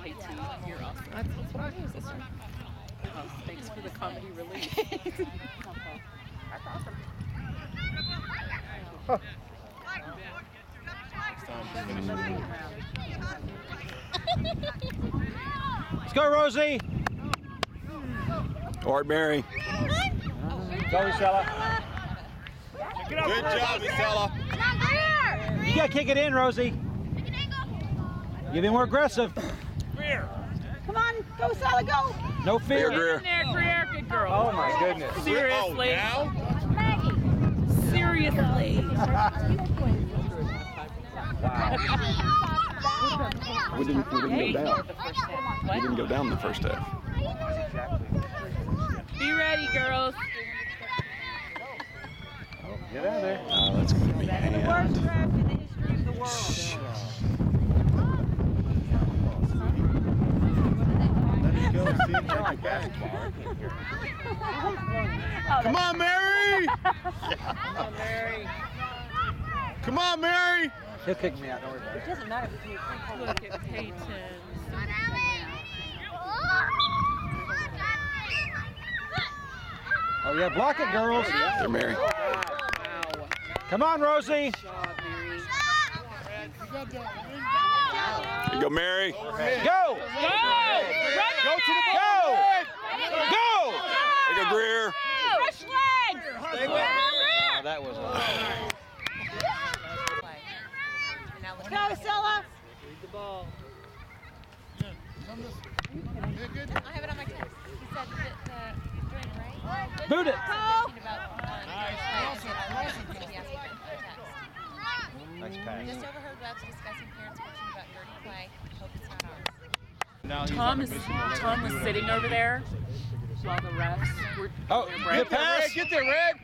KT. You're awesome. That's what I do, sister. Thanks for the comedy relief. That's awesome. Huh. Let's go, Rosie. All right, Mary. Go, Isella. Good job, Isella. You got to kick it in, Rosie. You be more aggressive. Come on, go, Sally, go. No fear. Get in there, Greer. Good girl. Oh, my goodness. Seriously. Oh, now? Seriously. We didn't go down. We didn't go down the first half. Be ready, girls. Get out of there. Oh, that's going to be Worst hand. draft in the history of the world. Come on, Mary! Come on, Mary! He'll kick me out. Don't worry about It doesn't matter if you Look at Peyton. Oh, yeah, block it, girls. There, Mary. Wow. Come on, Rosie. Good job, Mary. Here you go, Mary. Go. Go! Go to the ball. Go. There you go, Greer. Fresh legs! Oh, that was go, Stella. Read the ball. I have it on my text. He said that during rain. Boot it. Nice pass. Just overheard Webs discussing parents watching about dirty play. Hope it's not ours. Tom was sitting over there while the refs were Oh, doing good their break, pass. Get there, Red.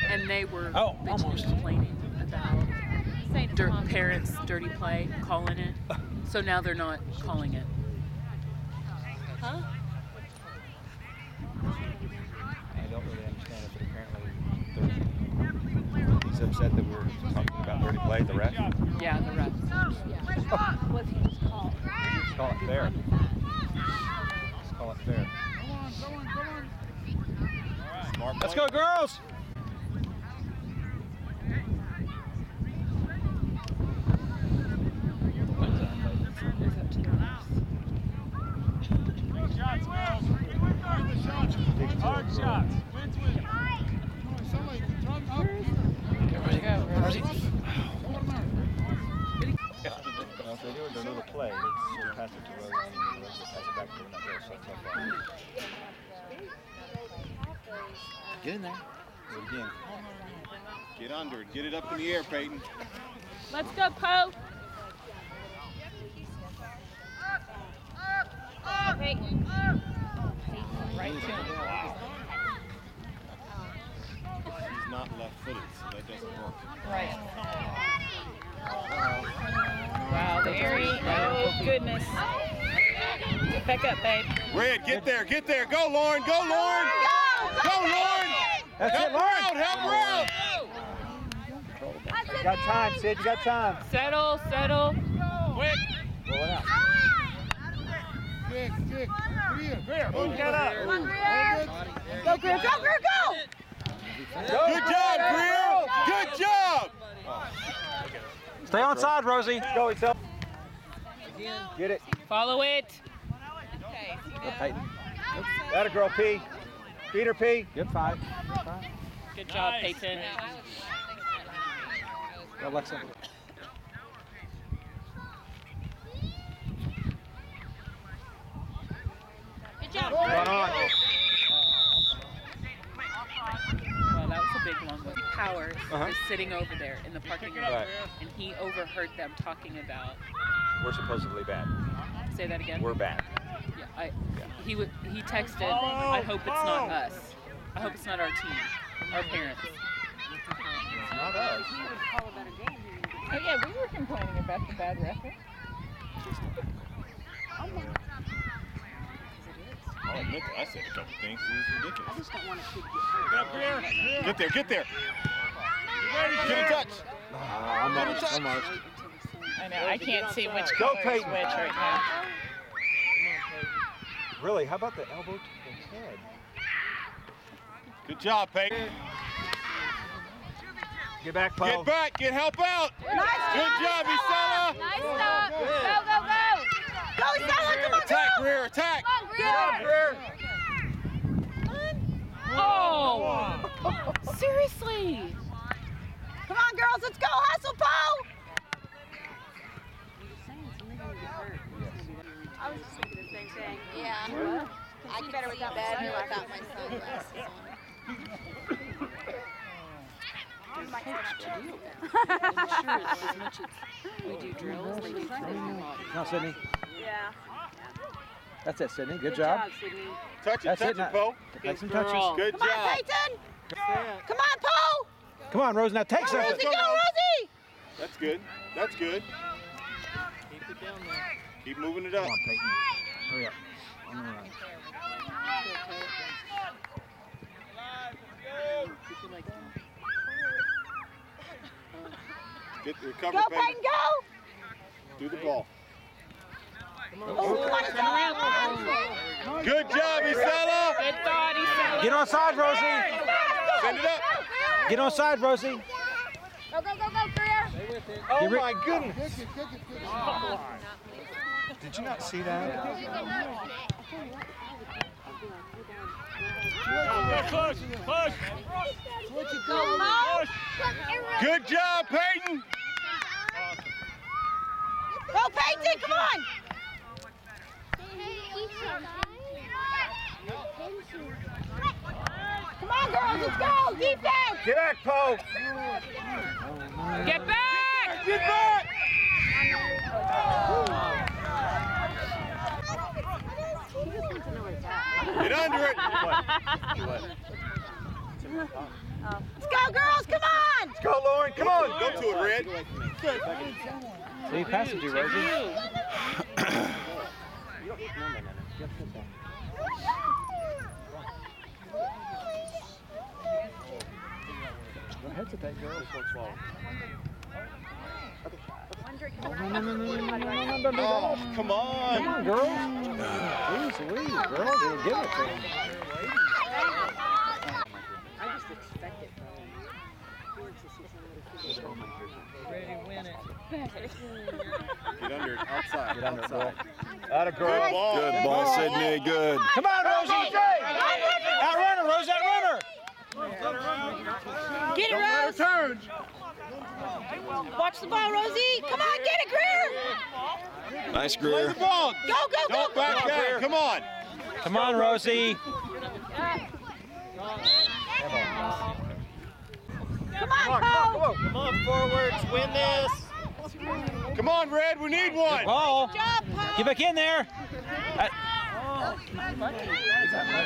and they were Oh, bitching almost. and complaining about He's saying it's mom. parents' dirty play, calling it. So now they're not calling it. Huh? I don't really understand it, but apparently he's upset that we're talking about dirty play, the ref. Yeah, the refs. What if he just called? Let's call it fair. Let's call it fair. Smart. Let's go, girls! Hard shots. Wins, wins. If they do their little play, it's pass it to Rosie and Rosie pass it back to her, not there, so it's not far. Get in there. Do it again. Get under it. Get it up in the air, Peyton. Let's go, Poe. Peyton. Right to him. He's not left-footed, so that doesn't work. Right. Wow, Mary. Oh, goodness. Get back up, babe. Red, get there. Go, Lauren. Go, Lauren. Go, Lauren. That's Help it, her Lauren. out. Help her out. You got time, Sid. You got time. Settle. Quick. Roll it out. Kick. Greer. Move that up. Go, Greer, go, Greer, go! Good job, Greer. Good job. Stay on side, Rosie. Go, Isel. Get it. Follow it. Go, Peyton. That a girl, P. Peter P. Good fight. Good job, Peyton. Go, Alexa. Good job. Run on. Well, that was a big one. Powers was sitting over there in the parking lot, Right. and he overheard them talking about. We're supposedly bad. Say that again. We're bad. Yeah, he texted. I hope it's not us. I hope it's not our team, our parents. It's not us. Oh, yeah, we were complaining about the bad referee. I'll admit that I said a couple things. It was ridiculous. I just don't want to keep getting hurt. Get up, Greer. Get there. Ready, Get in touch. Almost. I know, I can't see which Go, color is Peyton. which right now. Really, how about the elbow to the head? Good job, Peyton. Get back, Paul. Get back. Get help out. Good job, Isela. Nice stop. Go, go, go. Go, Isela. Come on, Attack, go. Greer. Attack. Come on, Greer. Oh! Seriously! Come on, girls, let's go. Hustle, Poe. I was just thinking the same thing. Yeah. I can better without my sunglasses on. I'm sure as much as we do drills, they do training. Come on, Sydney. Yeah. That's it, Sydney. Good job. Sydney. Touch it, That's touch it. it, Poe. Take some touches. Good Come job. on, Peyton. Come on, Poe. Come on, Rose. Now take Go, some. Rosie, go, Rosie. That's good. That's good. Keep it down there. Keep moving it up. Come on, Peyton. Hurry up. On the run. Keep it like that. Get the recover, Go, Peyton. Peyton, go. Do the ball. Oh, come on, Isela. Good job, Isela. Good thought, Isela. Get on side, Rosie. Send it up. Get on side, Rosie. Go, go, go, go, Greer. Oh, my goodness. Did you not see that? Push, push. Go, Mo. Good job, Peyton. Go, Peyton, come on. Come on, girls, let's go. Defense. Get back, Poe. Get back! Get back. Get under it. Let's go, girls, come on. Let's go, Lauren. Come on. Go to it, Red. See, pass it to you, Rosie. Don't hesitate, girls. Oh, come Come on. on, girls. Please, girls. You'll give it to them. I just expect it from Ready to win it. Get under it. Outside. Get under it, girl. Outside. Atta girl. Good ball. Good ball, Sydney. Good. Come on, Rosie. Outrun her, Rose. Outrun her. Get it, Rose. Turn. Watch the ball, Rosie. Come on, get it, Greer. Nice, Play Greer. the ball. Go, go, go. Don't back down. Come on. Come on, Rosie. Come on, Poe. Come on, forwards, win this. Come on, Red. We need one. Ball. Good job, Poe. Get back in there.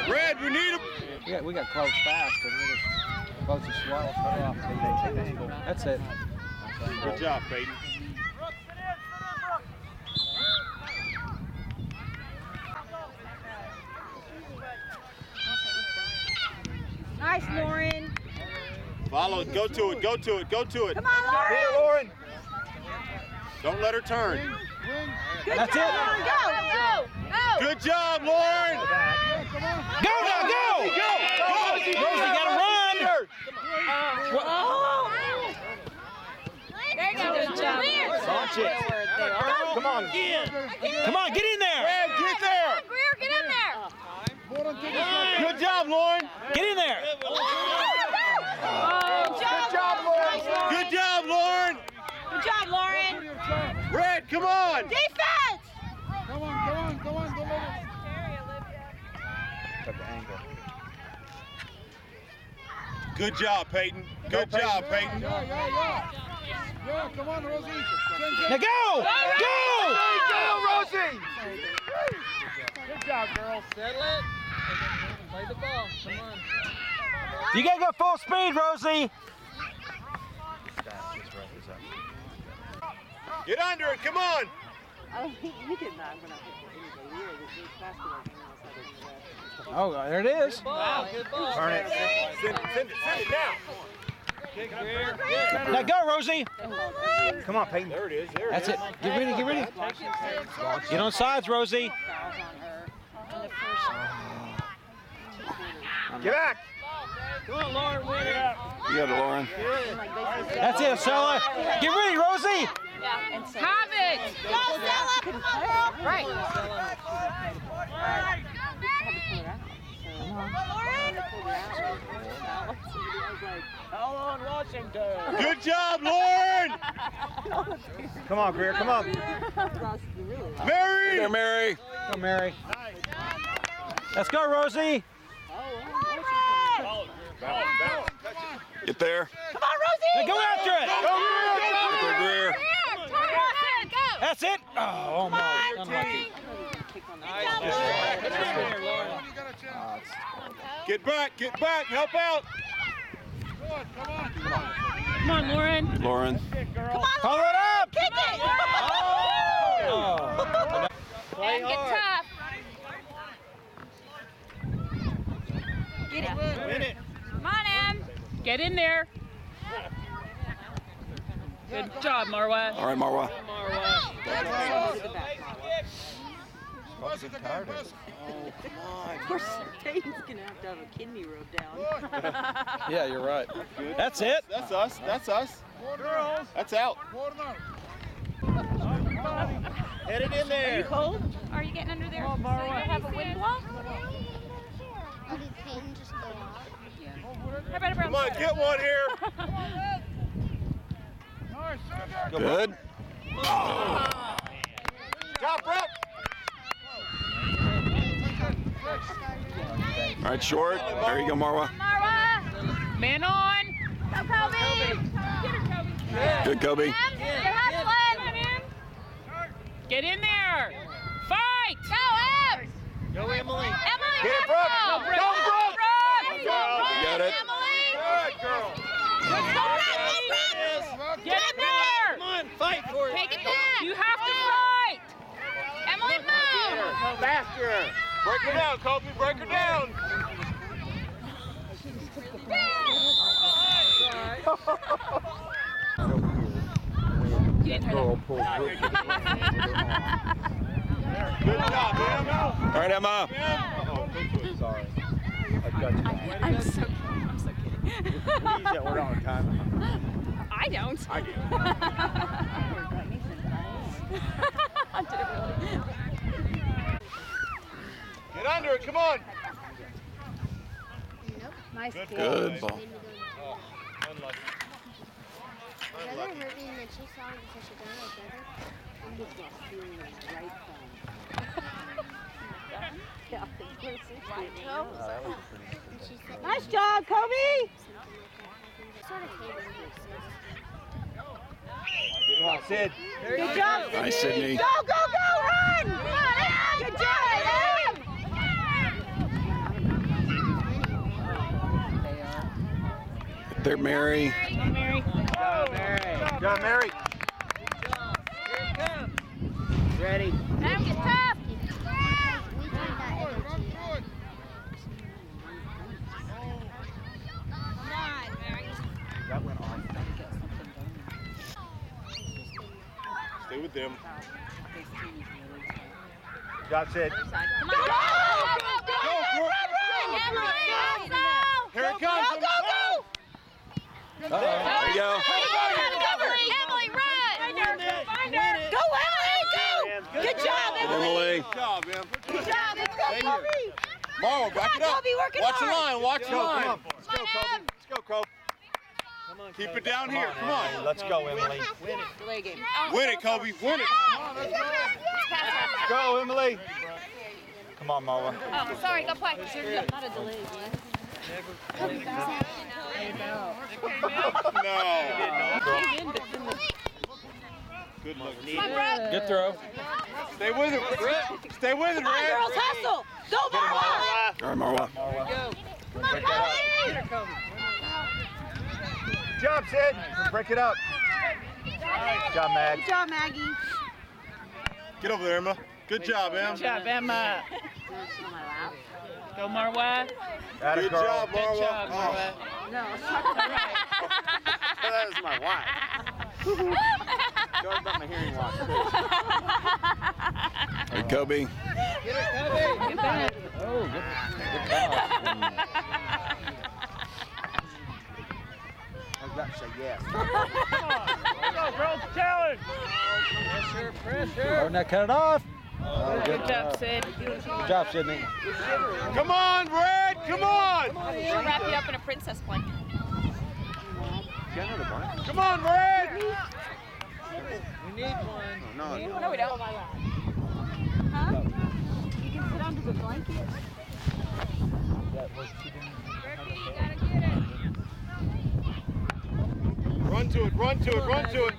Red, we need him. We got close fast, and we just close and swell. Cut off. Take the angle. That's it. Good job, Peyton. Nice, Lauren. Follow it. Go to it. Go to it. Go to it. Come on, Lauren. Lauren. Don't let her turn. Good That's job, it. Lauren. Go. Go, go. Good job, Lauren. Go now, go! Go. Rosie got to run. There you go. Good job. Launch it. Come on. Come on, get in there. Red, get there. Greer, get in there. Good job, Lauren. Get in there. Good job, Lauren. Good job, Lauren. Good job, Lauren. Red, come on. Defense. Come on. Don't let it. Cut the angle. Good job, Peyton. Good job, Peyton. Yeah, come on, Rosie. Now go! Go! Go, Rosie. Good job, girls. Settle it. Play the ball. Come on. You gotta go full speed, Rosie. Get under it. Come on. Oh, there it is. Wow, good ball. Turn it. Send it now. Good, Greer. Good. Now go, Rosie. Come on, Peyton. There it is. There That's it. Get ready. Get ready. Get on sides, Rosie. the first. Get back! Come on, Lauren, win it. You got it, Lauren. That's it, Stella. Get ready, Rosie. Have it! Go, Stella! Come on, girl! Right. How on Washington? Good job, Lauren! Come on, Greer, come on. Mary! There, Mary. Go, Mary. Let's go, Rosie. Get there. Come on, Rosie! Hey, go after it. Get there, Greer. That's it. Oh my. Unlucky. Get back, help out! Come on, Lauren. Lauren. Call it up. Kick it! Oh. Play Get hard. tough. Get it. Win it. Come on, Em. Get in there. Good job, Marwa. All right, Marwa. Of course, Peyton's gonna have to have a kidney rubbed down. Yeah, you're right. That's it. That's us, that's us. That's out. Head it in there. Cold? Are you getting under there? Come on, So you Marwa. have a wind blow? How about a brown Come on, soda? get one here. Good. Job, Brett! All right, short. There you go, Marwa. Marwa! Man on. Go, Kobe! Get her, Kobe. Good, Kobe. Em, you're hustling! Get in there. Fight. Go, Em! Go, Emily. Emily, Get it, Brooke! hustle! Go, Brooke! Let's Go, go, Brooke! You got it. Emily! Good girl. Get in there. Come on, fight for it. Take it back! You have to fight. Emily, move! Faster. Break her down, Kobe, break her down. Get her. Good job, man. All right, Emma. Sorry. I've got you. I'm so kidding. Yeah, we're on time. I don't. I do. Get under it, come on. Nice Good Good ball. Unlucky. Brother hurt me and then she saw it and said she got Nice job, Kobe! sort of hated it. Come on, Sid. Good job, Sydney. Nice, Sydney. Go, go, go, run! Come on, Em! Good job, Em! There, Mary. Mary. Good job, Mary. Here it comes. Ready. Em, get tough! We need that energy. Come on, Mary. That went off. Stay with them. Good job, Sid. Come on, Go, go, go, go, run, run, Emily, hustle! Here it Go, comes. go, go! There you go. Emily, run! Find her! Go, Emily, go! Good job, Emily! Emily. Good job, man. Good job, let's go, Kobe! Marwa, back it Come on, up. Kobe, working Watch the hard. line, watch the Come line. on. Let's go, Kobe. Let's go, Kobe. Come on, Keep Kobe. it down here, come on. Let's go, Emily. Win it. Delay game. Win it, Kobe, win it. Let's go, Emily. Come on, Marwa. Oh, sorry, go play. Not a delay game. No. Came in, but then the Good look. Come on, Brooke. Good throw. Stay with it, Brett. Stay with it, Come on, Brett. girls, hustle! Go, Marwa! All right, Marwa. Go. Come on, Kobe. Get her, Kobe. Good job, Sid. Break it up. Good job, Mag. Good job, Maggie. Get over there, Emma. Good job, Em. Good job, Emma. Go, Marwa. Atta Good girl. job, Good Marwa. job, Marwa. No, it's not right. That is my wife. Don't about my hearing loss. Good, Kobe. Get her, Kobe. Get that. Oh, good job. I was about to say yes. Come on, girls, challenge. Pressure. Oh, now cut it off. Oh, Good job, Sid. Good job, Sydney. Come on, Red, come on! We'll wrap you up in a princess blanket. Come on, Red! We need one. No, No, we don't. Huh? You can sit under the blanket. Run to it, run to it, run to it.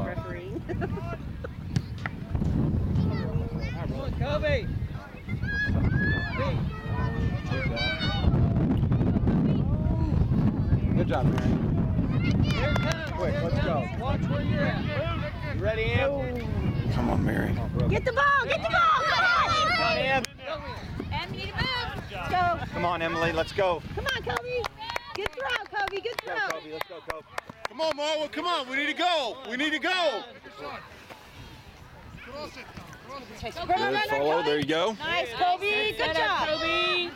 Refereeing. Come on, Kobe. Good job, Mary. Here it comes. Quick, let's go. Watch where you're at. You ready, Em? Come on, Mary. Get the ball! Get the ball! Come on! Come on, Em. And you need to move. Go. Come on, Emily, let's go. Come on, Kobe. Good throw, Kobe. Good Go, throw. Kobe, let's go, Kobe. Come on, Marwa, come on, we need to go. We need to go. Good follow. There you go. Nice, Kobe. Good job. Kobe.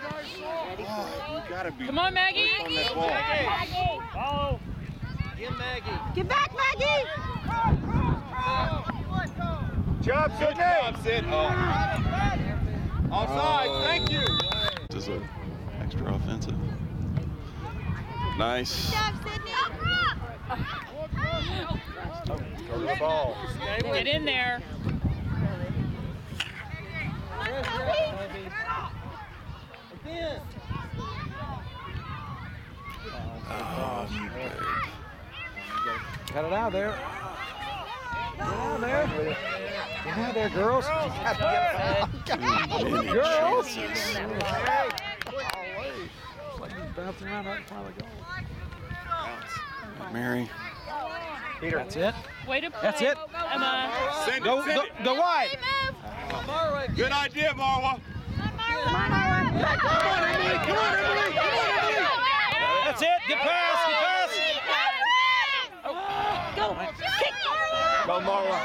Oh, you gotta be. Come on, Maggie. On that ball. Follow. Get Maggie. Get back, Maggie. Job, good job, Sid. Oh. Offside, thank you. This is an extra offensive. Nice. Good job, Sydney. Go to the ball. Get in there. Again. Cut it out there. Get out there. Get out there, girls. Girls. It's like he's bouncing around right in front of the goal. Mary. Peter. That's it. Way to play. That's it. Emma. Send Go, it, send go, it. go wide. Good idea, Marwa. Come on, Emily. Come on, Emily, come on, Emily. That's it. Good pass. Good pass. Go. Kick. Go, Marwa.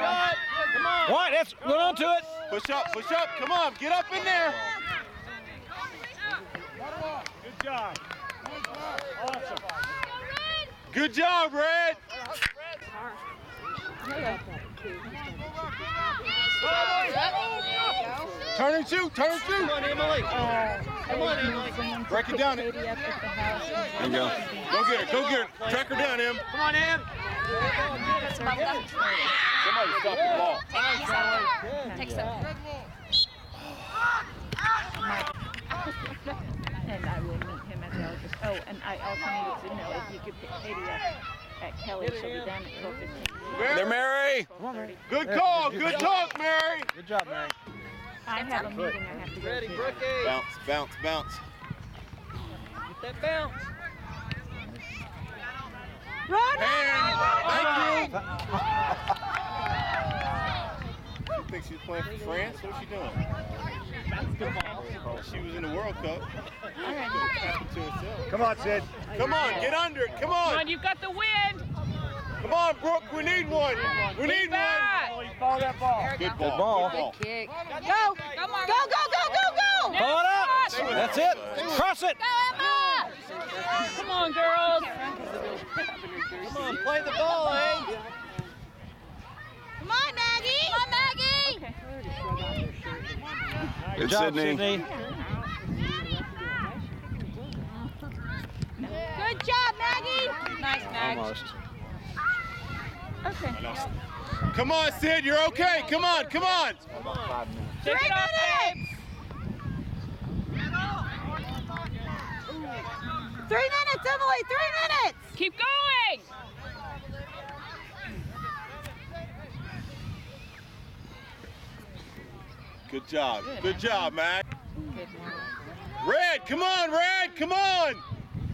Come on. Wide. That's going on to it. Push up, come on, get up in there. Good job. Awesome. Good job, Red. Turn and shoot, turn and shoot. Come on, Emily. Come on, Emily. Break it down. There you go. Go get her, track her down, Em. Come on, Em. Somebody stop the ball. Take some. And I will meet him at the office. Oh, and I also needed to know if you could pick Katie up at Kelly. She'll be down at 12:15. There, Mary. Good call, good talk, Mary. Good job, Mary. I have a meeting I have to go Ready, to. Brookie. Bounce, bounce, bounce. Get that bounce. Run! Thank you. She thinks she's playing for France. What's she doing? She was in the World Cup. Come on, Sid. Come on, get under it. Come Come on. on, you've got the wind. Come on, Brooke. We need one. We need one. Back. Follow that ball. Good ball. Good ball. Good ball. Kick. Go. Go, go, go, go, go, go. Pull it up. That's it. Cross it. Go, Emma. Come on, girls. Come on, play the ball, eh? Come on, Maggie. Come on, Maggie. Good, job, Sydney. Good job, Maggie. Nice, Mag. Almost. Okay. Come on, Sid. You're okay. Come on, come on. 3 minutes. 3 minutes, Emily. 3 minutes. Keep going. Good job. Good job, Matt. Red, come on, Red. Come on.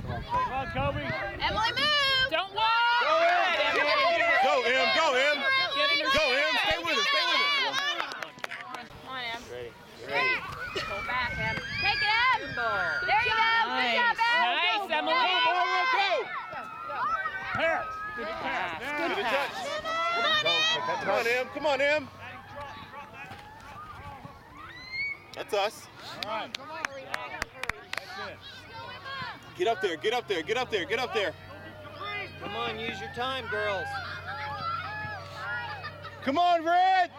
Come on, Kobe. Emily, move. Don't walk. Go, Em. Go, Em. Go, Em. Getting her Go, Em. Stay with her. Stay with her. Come on, Em. Ready. Go back, Em. Take it, Em. There you go. Good job, Em. Nice, Emily. Go, Marwa, go. Pass. Good pass. Good touch. Come on, Em. Come on, Em. That's us. All right. Get up there. Get up there. Get up there. Get up there. Come on, use your time, girls. Come on, Red.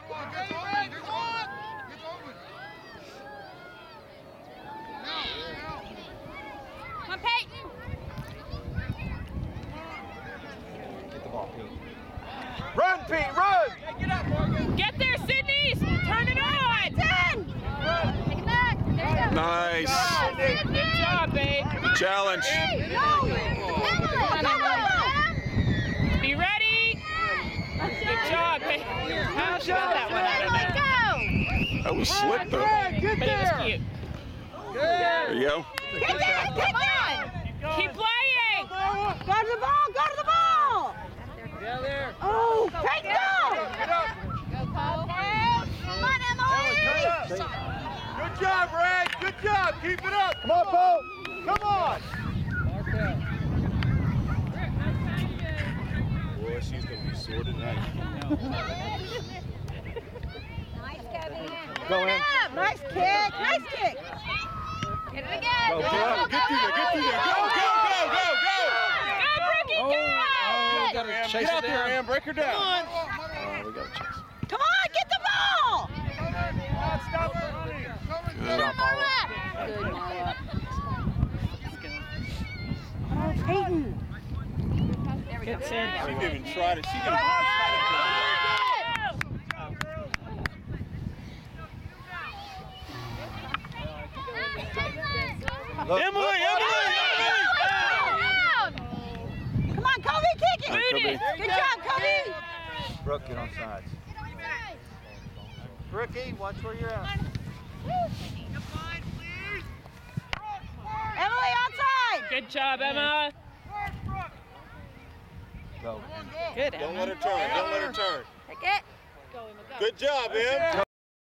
Come on, Peyton. Get the ball, Pete. Run, Pete. Run. Get up, Morgan. Get there, Sydney! Turn it on! Take it back. There you go. Nice. Good job, babe. Challenge. Be ready. Good job, babe. How she got that one? I don't know. That was slick though. But it was cute. There you go. Get there, get there. Keep playing. Go to the ball, go to the ball. Yeah, there. Oh, take go. Go, Cole. Come on, Emily. Good job, Red. Good job. Keep it up. Come on, Paul. Come on. Boy, she's going to be sore tonight. Nice, Kevin. Go in. Nice kick, nice kick. Get it again. Go, Get through there. Get through there. Go, go, go, go, go. Go, Brookie, go! Gotta Em, chase get out it there, down. Em. Break her down. Oh, we got to chase. Come on, get the ball. Good. Good, Marla. Oh, Peyton. Good, Sid. She didn't even try to. She didn't Look, Emily, look. Come on, Kobe, kick it. Kobe. Good job, Kobe. Brooke, get on sides. Brookie, watch where you're at. Emily, outside. Good job, Emma. Go. Good, Don't Emma. let her turn. Don't let her turn. Take it. Good job, Em.